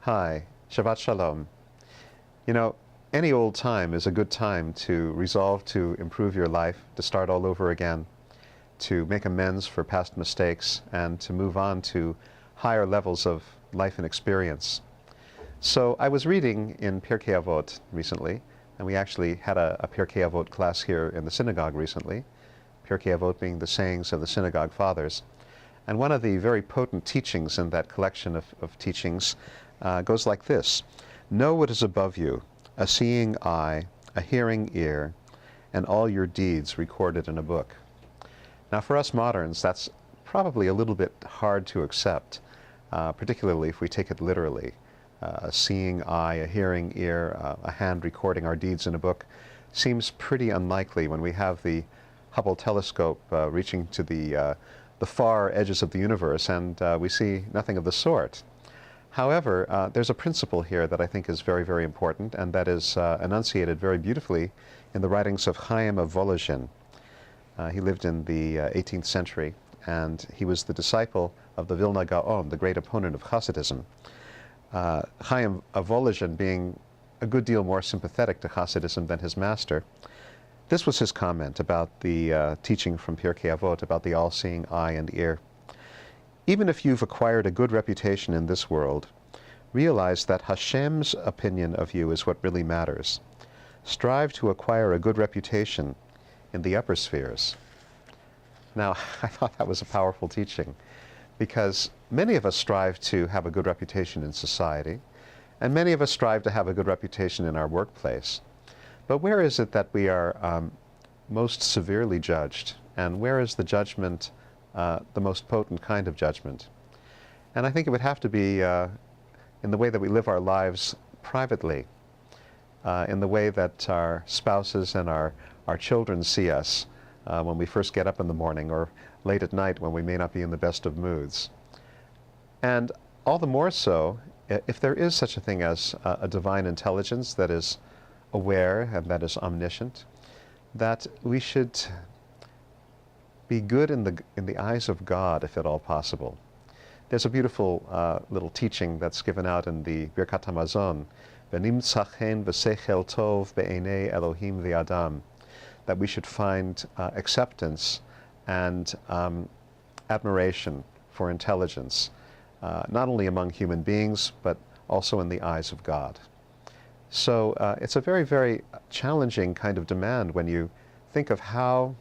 Hi, Shabbat Shalom. You know, any old time is a good time to resolve to improve your life, to start all over again, to make amends for past mistakes, and to move on to higher levels of life and experience. So I was reading in Pirkei Avot recently, and we actually had a Pirkei Avot class here in the synagogue recently, Pirkei Avot being the sayings of the synagogue fathers. And one of the very potent teachings in that collection of teachings goes like this: know what is above you, a seeing eye, a hearing ear, and all your deeds recorded in a book. Now for us moderns, that's probably a little bit hard to accept, particularly if we take it literally. A seeing eye, a hearing ear, a hand recording our deeds in a book seems pretty unlikely when we have the Hubble telescope reaching to the far edges of the universe, and we see nothing of the sort. However, there's a principle here that I think is very, very important, and that is enunciated very beautifully in the writings of Chaim of Volozhin. He lived in the 18th century, and he was the disciple of the Vilna Gaon, the great opponent of Hasidism. Chaim of Volozhin being a good deal more sympathetic to Hasidism than his master. This was his comment about the teaching from Pirkei Avot about the all-seeing eye and ear. Even if you've acquired a good reputation in this world, realize that Hashem's opinion of you is what really matters. Strive to acquire a good reputation in the upper spheres. Now, I thought that was a powerful teaching, because many of us strive to have a good reputation in society, and many of us strive to have a good reputation in our workplace. But where is it that we are most severely judged, and where is the judgment the most potent kind of judgment? And I think it would have to be in the way that we live our lives privately, in the way that our spouses and our children see us when we first get up in the morning, or late at night when we may not be in the best of moods. And all the more so if there is such a thing as a divine intelligence that is aware and that is omniscient, that we should be good in the eyes of God, if at all possible. There's a beautiful little teaching that's given out in the Birkat HaMazon, "V'nimtza chen v'sechel tov be'enei Elohim v'adam," that we should find acceptance and admiration for intelligence, not only among human beings, but also in the eyes of God. So it's a very, very challenging kind of demand when you think of how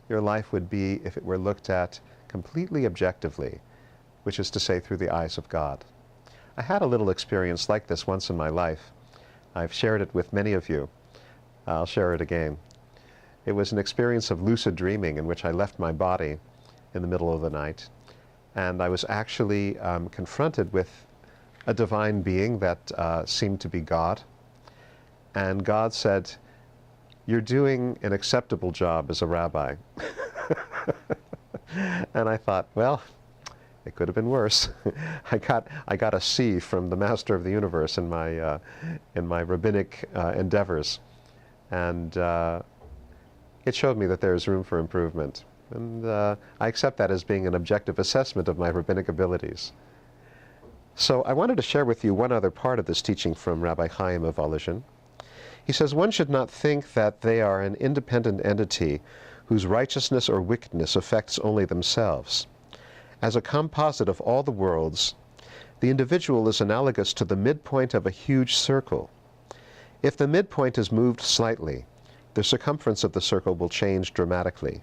your life would be if it were looked at completely objectively, which is to say through the eyes of God. I had a little experience like this once in my life. I've shared it with many of you. I'll share it again. It was an experience of lucid dreaming in which I left my body in the middle of the night, and I was actually confronted with a divine being that seemed to be God. And God said, "You're doing an acceptable job as a rabbi." And I thought, well, it could have been worse. I got a C from the Master of the Universe in my rabbinic endeavors, and it showed me that there is room for improvement. And I accept that as being an objective assessment of my rabbinic abilities. So I wanted to share with you one other part of this teaching from Rabbi Chaim of Volozhin. He says, one should not think that they are an independent entity whose righteousness or wickedness affects only themselves. As a composite of all the worlds, the individual is analogous to the midpoint of a huge circle. If the midpoint is moved slightly, the circumference of the circle will change dramatically.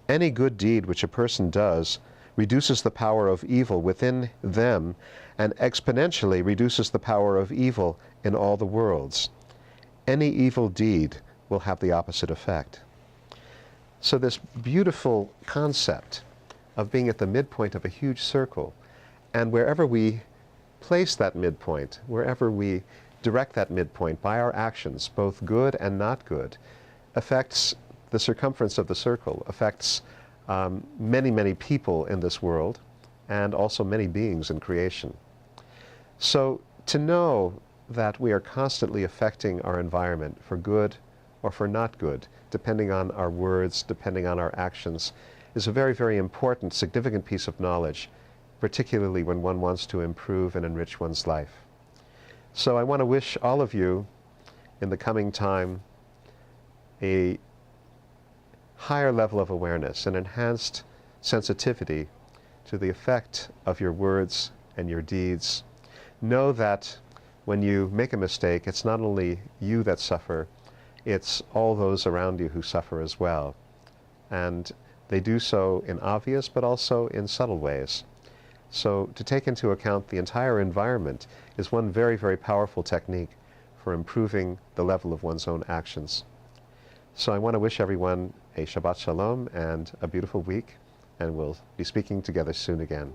Any good deed which a person does reduces the power of evil within them and exponentially reduces the power of evil in all the worlds. Any evil deed will have the opposite effect. So this beautiful concept of being at the midpoint of a huge circle, and wherever we place that midpoint, wherever we direct that midpoint by our actions, both good and not good, affects the circumference of the circle, affects many, many people in this world, and also many beings in creation. So to know that we are constantly affecting our environment for good or for not good, depending on our words, depending on our actions, is a very, very important, significant piece of knowledge, particularly when one wants to improve and enrich one's life. So I want to wish all of you in the coming time a higher level of awareness, an enhanced sensitivity to the effect of your words and your deeds. Know that when you make a mistake, it's not only you that suffer, it's all those around you who suffer as well. And they do so in obvious but also in subtle ways. So to take into account the entire environment is one very, very powerful technique for improving the level of one's own actions. So I want to wish everyone a Shabbat Shalom and a beautiful week, and we'll be speaking together soon again.